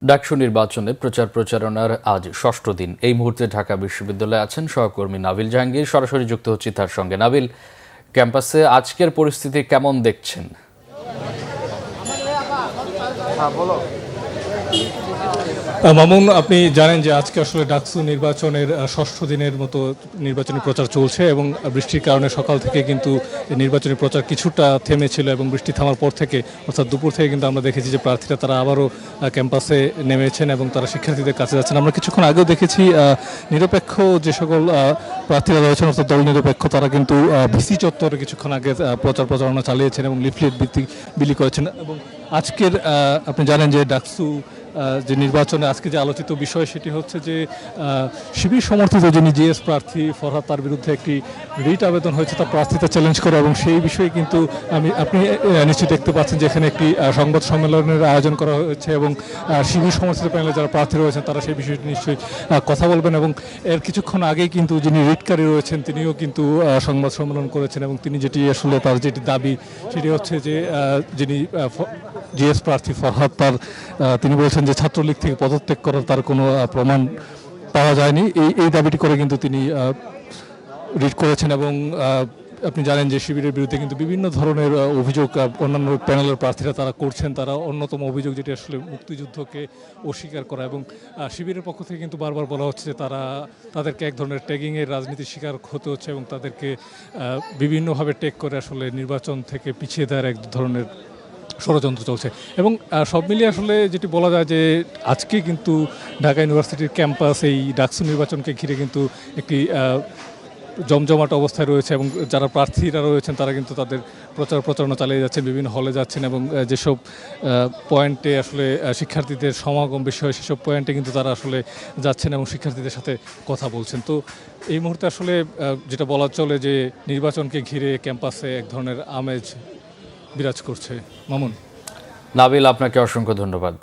ডাকসু নির্বাচনে প্রচার প্রচারণার আজ ষষ্ঠ দিন। এই মুহূর্তে ঢাকা বিশ্ববিদ্যালয়ে আছেন সহকর্মী নাবিল জাহাঙ্গীর। সরাসরি যুক্ত হচ্ছি তার সঙ্গে। নাবিল, ক্যাম্পাসে আজকের পরিস্থিতি কেমন দেখছেন? মামুন, আপনি জানেন যে আজকে আসলে ডাকসু নির্বাচনের ষষ্ঠ দিনের মতো নির্বাচনী প্রচার চলছে এবং বৃষ্টির কারণে সকাল থেকে কিন্তু নির্বাচনী প্রচার কিছুটা থেমেছিল এবং বৃষ্টি থামার পর থেকে অর্থাৎ দুপুর থেকে কিন্তু আমরা দেখেছি যে প্রার্থীরা তারা আবারও ক্যাম্পাসে নেমেছেন এবং তারা শিক্ষার্থীদের কাছে যাচ্ছেন। আমরা কিছুক্ষণ আগেও দেখেছি নিরপেক্ষ যে সকল প্রার্থীরা রয়েছেন অর্থাৎ দল নিরপেক্ষ তারা কিন্তু ভিসি চত্বরে কিছুক্ষণ আগে প্রচারণা চালিয়েছেন এবং লিফলেট বিলি করেছেন। এবং আজকের আপনি জানেন যে ডাকসু যে নির্বাচনে আজকে যে আলোচিত বিষয় সেটি হচ্ছে যে শিবির সমর্থিত যিনি জিএস প্রার্থী ফরহাদ, তার বিরুদ্ধে একটি রিট আবেদন হয়েছে তার প্রার্থিতা চ্যালেঞ্জ করে এবং সেই বিষয়ে কিন্তু আপনি নিশ্চয়ই দেখতে পাচ্ছেন যে এখানে একটি সংবাদ সম্মেলনের আয়োজন করা হয়েছে এবং শিবির সমর্থিত প্যানেলে যারা প্রার্থী রয়েছেন তারা সেই বিষয়টি নিশ্চয়ই কথা বলবেন। এবং এর কিছুক্ষণ আগেই কিন্তু যিনি রিটকারী রয়েছেন তিনিও কিন্তু সংবাদ সম্মেলন করেছেন এবং তিনি যেটি আসলে তার যেটি দাবি সেটি হচ্ছে যে যিনি জিএস প্রার্থী ফরহাদ তিনি বলছেন যে ছাত্রলীগ থেকে পদত্যাগ করার তার কোনো প্রমাণ পাওয়া যায়নি, এই দাবিটি করে কিন্তু তিনি রিট করেছেন। এবং আপনি জানেন যে শিবিরের বিরুদ্ধে কিন্তু বিভিন্ন ধরনের অভিযোগ অন্যান্য প্যানেলের প্রার্থীরা তারা করছেন। তারা অন্যতম অভিযোগ যেটি আসলে মুক্তিযুদ্ধকে অস্বীকার করা এবং শিবিরের পক্ষ থেকে কিন্তু বারবার বলা হচ্ছে যে তাদেরকে এক ধরনের ট্যাগিংয়ের রাজনীতির শিকার হতে হচ্ছে এবং তাদেরকে বিভিন্নভাবে ট্যাগ করে আসলে নির্বাচন থেকে পিছিয়ে দেওয়ার এক ধরনের ষড়যন্ত্র চলছে। এবং সব মিলিয়ে আসলে যেটি বলা যায় যে আজকে কিন্তু ঢাকা ইউনিভার্সিটির ক্যাম্পাস এই ডাকসু নির্বাচনকে ঘিরে কিন্তু একটি জমজমাট অবস্থায় রয়েছে এবং যারা প্রার্থীরা রয়েছেন তারা কিন্তু তাদের প্রচারণা চালিয়ে যাচ্ছেন, বিভিন্ন হলে যাচ্ছেন এবং যেসব পয়েন্টে আসলে শিক্ষার্থীদের সমাগম বেশি হয় সেসব পয়েন্টে কিন্তু তারা আসলে যাচ্ছেন এবং শিক্ষার্থীদের সাথে কথা বলছেন। তো এই মুহূর্তে আসলে যেটা বলা চলে যে নির্বাচনকে ঘিরে ক্যাম্পাসে এক ধরনের আমেজ বিরাজ করছে। মামুন। নাবিল, আপনাকে অসংখ্য ধন্যবাদ।